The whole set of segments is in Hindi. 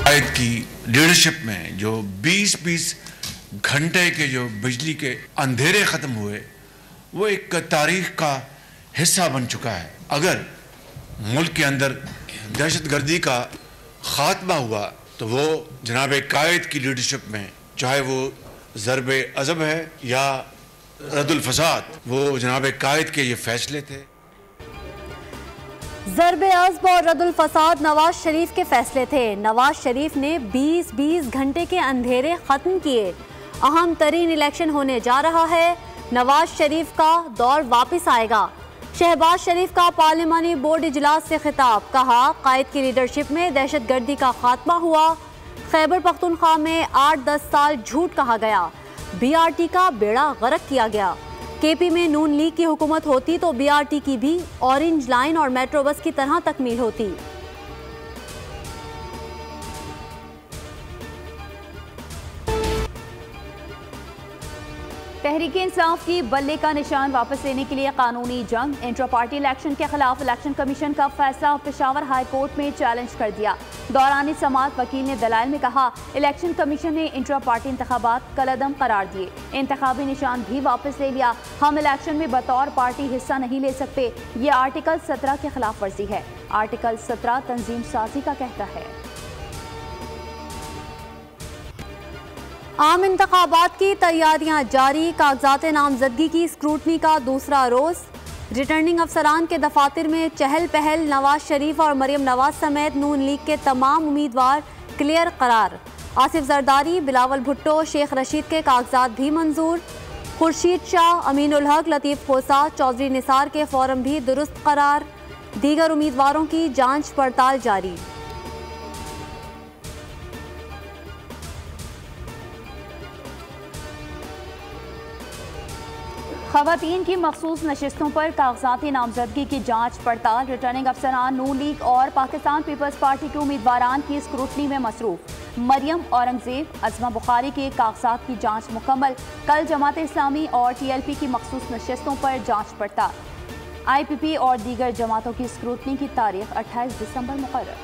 कायद की लीडरशिप में जो 20-20 घंटे के जो बिजली के अंधेरे खत्म हुए, वो एक तारीख का हिस्सा बन चुका है। अगर मुल्क के अंदर दहशतगर्दी का खात्मा हुआ तो वो जनाब कायद की लीडरशिप में, चाहे वो ज़रब अज़ब है या रद्दुल फसाद, वो जनाब कायद के ये फैसले थे। ज़रब अज़ब और रद्दुल फसाद नवाज शरीफ के फैसले थे। नवाज शरीफ ने 20-20 घंटे के अंधेरे खत्म किए। अहम तरीन इलेक्शन होने जा रहा है। नवाज शरीफ का दौर वापस आएगा। शहबाज शरीफ का पार्लिमानी बोर्ड इजलास से खिताब, कहा कायद की लीडरशिप में दहशतगर्दी का खात्मा हुआ। खैबर पख्तूनख्वा में 8-10 साल झूठ कहा गया। BRT का बेड़ा गर्क किया गया। KP में नून लीग की हुकूमत होती तो BRT की भी ऑरेंज लाइन और मेट्रो बस की तरह तकमील होती। तहरीक-ए-इंसाफ की बल्ले का निशान वापस लेने के लिए कानूनी जंग। इंट्रा पार्टी इलेक्शन के खिलाफ इलेक्शन कमीशन का फैसला पेशावर हाई कोर्ट में चैलेंज कर दिया। दौरान समाअत वकील ने दलाइल में कहा, इलेक्शन कमीशन ने इंट्रा पार्टी इंतखाबात कलअदम करार दिए, इंतखाबी निशान भी वापस ले लिया। हम इलेक्शन में बतौर पार्टी हिस्सा नहीं ले सकते। ये आर्टिकल 17 के खिलाफ वर्जी है। आर्टिकल 17 तंजीम साजी का कहता है। आम इंतखाबात की तैयारियां जारी। कागजात नामजदगी की स्क्रूटनी का दूसरा रोज। रिटर्निंग अफसरान के दफातर में चहल पहल। नवाज शरीफ और मरियम नवाज समेत नून लीग के तमाम उम्मीदवार क्लियर करार। आसिफ जरदारी, बिलावल भुट्टो, शेख रशीद के कागजात भी मंजूर। खुर्शीद शाह, अमीनुल हक, लतीफ खोसा, चौधरी निसार के फॉर्म भी दुरुस्त करार। दीगर उम्मीदवारों की जांच पड़ताल जारी। खवातीन की मखसूस नशिस्तों पर कागजाती नामजदगी की जांच पड़ताल। रिटर्निंग अफसरान नून लीग और पाकिस्तान पीपल्स पार्टी के उम्मीदवारान की स्क्रूटनी में मसरूफ। मरियम औरंगजेब, अज़मा बुखारी के कागजात की जांच मुकम्मल। कल जमात इस्लामी और TLP की मखसूस नशिस्तों पर जांच पड़ताल। IPP और दीगर जमातों की स्क्रूटनी की तारीख 28 दिसंबर मुकर्रर।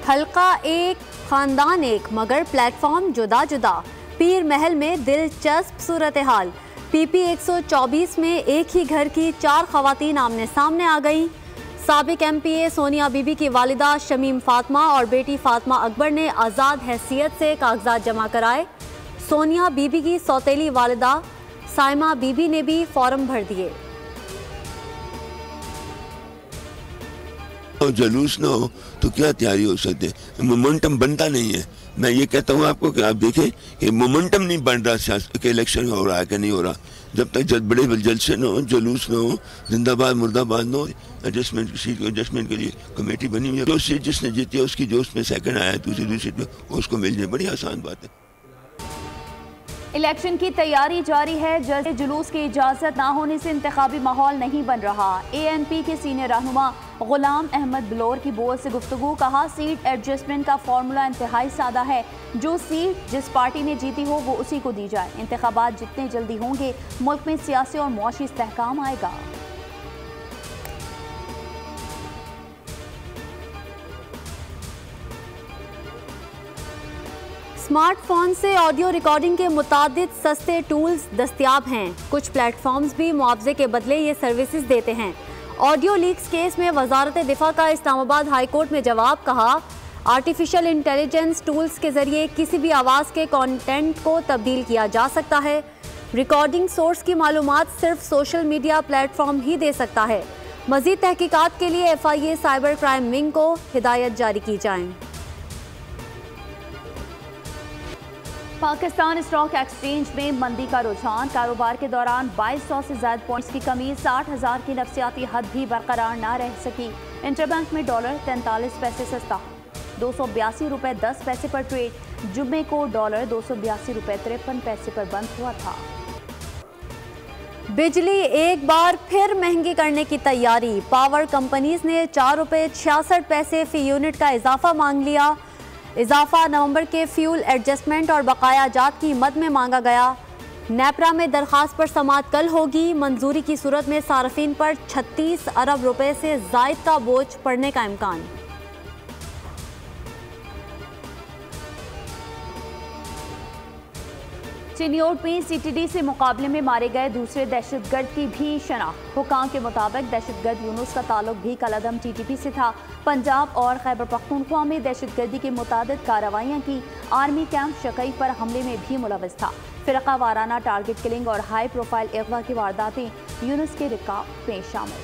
हल्का एक, खानदान एक, मगर प्लेटफॉर्म जुदा जुदा। पीर महल में दिलचस्प सूरत हाल। PP 124 में एक ही घर की 4 खवातीन आमने सामने आ गईं। साबिक MPA सोनिया बीबी की वालिदा शमीम फातिमा और बेटी फातिमा अकबर ने आज़ाद हैसियत से कागजात जमा कराए। सोनिया बीबी की सौतेली वालिदा साइमा बीबी ने भी फॉर्म भर दिए। जलूस ना हो तो क्या तैयारी हो सकती है। मोमेंटम बनता नहीं है। मैं ये कहता हूँ आपको कि आप देखें कि मोमेंटम नहीं बन रहा सियासत के, इलेक्शन हो रहा है कि नहीं हो रहा। जब तक बड़े जलसे ना हो, जुलूस ना हो, जिंदाबाद मुर्दाबाद ना हो, एडजस्टमेंट सीट एडजस्टमेंट के लिए कमेटी बनी हुई है। जो सीट जिसने जीती है उसकी जो उसमें सेकंड आया है दूसरी सीट में उसको मिल जाए, बड़ी आसान बात है। इलेक्शन की तैयारी जारी है। जैसे जुलूस की इजाज़त ना होने से इंतखाबी माहौल नहीं बन रहा। ANP के सीनियर रहनुमा गुलाम अहमद बलोर की बोल से गुफ्तगू, कहा सीट एडजस्टमेंट का फॉर्मूला इंतहाई सादा है। जो सीट जिस पार्टी ने जीती हो वो उसी को दी जाए। इंतखाबात जितने जल्दी होंगे मुल्क में सियासी और मुआशी इस्तेहकाम आएगा। स्मार्टफोन से ऑडियो रिकॉर्डिंग के मुतादिद सस्ते टूल्स दस्तयाब हैं। कुछ प्लेटफॉर्म्स भी मुआवजे के बदले ये सर्विसेज देते हैं। ऑडियो लीक्स केस में वजारत दिफा का इस्लामाबाद हाई कोर्ट में जवाब, कहा आर्टिफिशियल इंटेलिजेंस टूल्स के जरिए किसी भी आवाज़ के कंटेंट को तब्दील किया जा सकता है। रिकॉर्डिंग सोर्स की मालूमात सिर्फ सोशल मीडिया प्लेटफॉर्म ही दे सकता है। मज़ीद तहकीकात के लिए FIA साइबर क्राइम विंग को हिदायत जारी की जाए। पाकिस्तान स्टॉक एक्सचेंज में मंदी का रुझान। कारोबार के दौरान 2200 से ज्यादा पॉइंट्स की कमी। 60,000 की नफसियाती हद भी बरकरार ना रह सकी। इंटरबैंक में डॉलर 43 पैसे सस्ता, 282 रुपये 10 पैसे पर ट्रेड। जुम्मे को डॉलर 282 रुपये 53 पैसे पर बंद हुआ था। बिजली एक बार फिर महंगी करने की तैयारी। पावर कंपनीज ने 4 रुपये 66 पैसे फी यूनिट का इजाफा मांग लिया। इजाफा नवंबर के फ्यूल एडजस्टमेंट और बकाया जात की मद में मांगा गया। नेपरा में दरखास्त पर समाअत कल होगी। मंजूरी की सूरत में सार्फिन पर 36 अरब रुपए से जायद का बोझ पड़ने का इम्कान। चिन्योट में सीटीडी से मुकाबले में मारे गए दूसरे दहशतगर्द की भी शनाख्त। हुकाम के मुताबिक दहशतगर्द यूनुस का ताल्लुक भी कलअदम टीटीपी से था। पंजाब और खैबर पख्तूनख्वा में दहशतगर्दी की मुतादिद कार्रवाइयाँ की। आर्मी कैंप शकई पर हमले में भी मुलविस था। फिरका वाराना टारगेट किलिंग और हाई प्रोफाइल अगवा की वारदातें यूनुस के रिकॉर्ड में शामिल।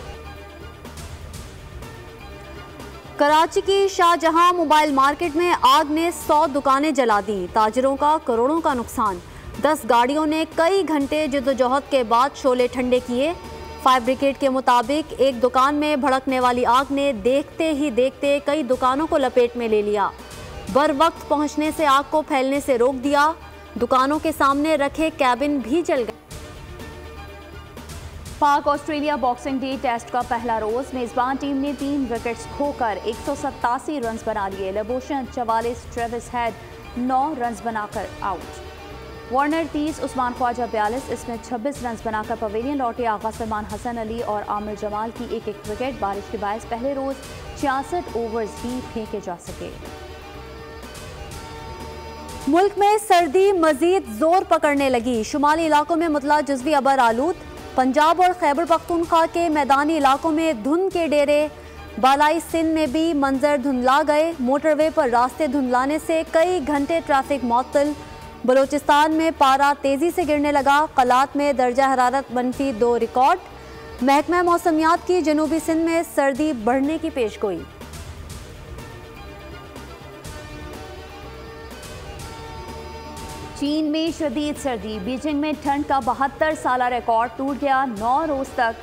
कराची की शाहजहां मोबाइल मार्केट में आग ने 100 दुकानें जला दी। ताजिरों का करोड़ों का नुकसान। 10 गाड़ियों ने कई घंटे जद्दोजहद के बाद शोले ठंडे किए। फायर ब्रिगेड के मुताबिक एक दुकान में भड़कने वाली आग ने देखते ही देखते कई दुकानों को लपेट में ले लिया। बर वक्त पहुंचने से आग को फैलने से रोक दिया। दुकानों के सामने रखे कैबिन भी जल गए। पाक ऑस्ट्रेलिया बॉक्सिंग डे टेस्ट का पहला रोज मेजबान टीम ने 3 विकेट्स खोकर 187 रन बना लिए। लबोशन 44, ट्रेविस हेड 9 रन बनाकर आउट। वार्नर 30, उस्मान ख्वाजा 42, इसमें 26 रन बनाकर पवेलियन लौटे। आगा सलमान, हसन अली और आमिर जमाल की एक विकेट। बारिश के बायस पहले रोज 66 ओवर्स ही फेंके जा सके। मुल्क में सर्दी मजीद जोर पकड़ने लगी। शुमाली इलाकों में मुतला जुज़वी अबर आलूद। पंजाब और खैबर पख्तूनख्वा के मैदानी इलाकों में धुंध के डेरे। बालाई सिंध में भी मंजर धुंधला गए। मोटरवे पर रास्ते धुंधलाने से कई घंटे ट्रैफिक मुअत्तल। बलोचिस्तान में पारा तेजी से गिरने लगा। कलात में दर्जा हरारत -2 रिकॉर्ड। महकमा मौसमियात की जनूबी सिंध में सर्दी बढ़ने की पेशगोई। चीन में शदीद सर्दी। बीजिंग में ठंड का 72 साला रिकॉर्ड टूट गया। 9 रोज तक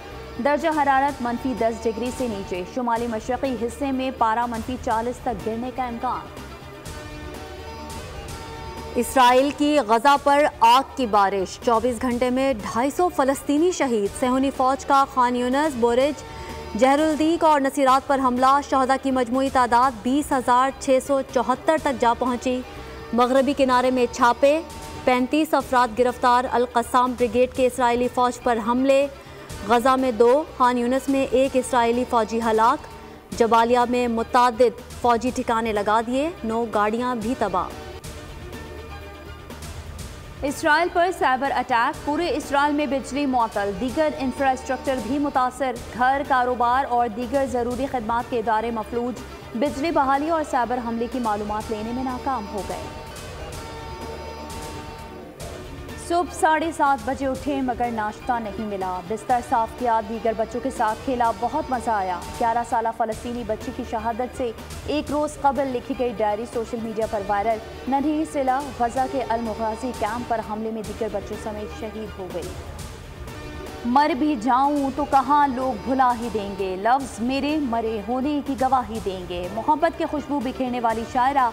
दर्जा हरारत -10 डिग्री से नीचे। शुमाली मशरक़ी हिस्से में पारा -40 तक गिरने का इम्कान। इसराइल की गजा पर आग की बारिश। 24 घंटे में 250 फलस्तीनी शहीद। सेहूनी फौज का खान यूनिस, बोरिज, जहरुलदीक और नसीरात पर हमला। शहदा की मजमूई तादाद 20,674 तक जा पहुंची। मगरबी किनारे में छापे। 35 अफराद गिरफ्तार। अल कस्साम ब्रिगेड के इसराइली फौज पर हमले। गजा में 2, खान यूनिस में 1 इसराइली फौजी हलाक। जबालिया में मुतादिद फौजी ठिकाने लगा दिए। 9 गाड़ियां भी तबाह। इसराइल पर साइबर अटैक। पूरे इसराइल में बिजली मुअत्तल। दीगर इंफ्रास्ट्रक्चर भी मुतासर। घर, कारोबार और दीगर ज़रूरी खदमात के इदारे मफलूज। बिजली बहाली और साइबर हमले की मालूमात लेने में नाकाम हो गए। सुबह 7:30 बजे उठे मगर नाश्ता नहीं मिला। बिस्तर साफ किया, दीगर बच्चों के साथ खेला, बहुत मजा आया। 11 साला फलस्तीनी बच्ची की शहादत से एक रोज कबल लिखी गई डायरी सोशल मीडिया पर वायरल। नन्ही सिला गजा के अल मुगाजी कैंप पर हमले में दीगर बच्चों समेत शहीद हो गई। मर भी जाऊं तो कहाँ लोग भुला ही देंगे। लफ्ज मेरे मरे होने की गवाही देंगे। मोहब्बत की खुशबू बिखेरने वाली शायरा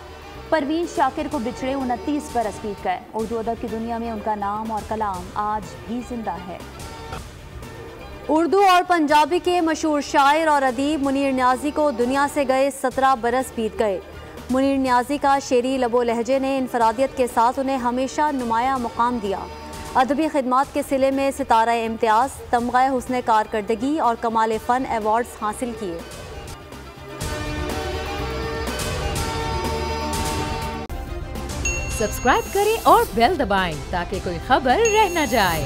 परवीन शाकिर को बिछड़े 29 बरस बीत गए। उर्दू अदब की दुनिया में उनका नाम और कलाम आज भी जिंदा है। उर्दू और पंजाबी के मशहूर शायर और अदीब मुनीर न्याजी को दुनिया से गए 17 बरस बीत गए। मुनीर न्याजी का शेरी लबो लहजे ने इनफरादियत के साथ उन्हें हमेशा नुमाया मुकाम दिया। अदबी खिदमात के सिले में सितारा इम्तियाज़, तमग़ा हुस्न कारकर्दगी और कमाल फ़न अवार्ड्स हासिल किए। सब्सक्राइब करें और बेल दबाएं ताकि कोई खबर रह न जाए।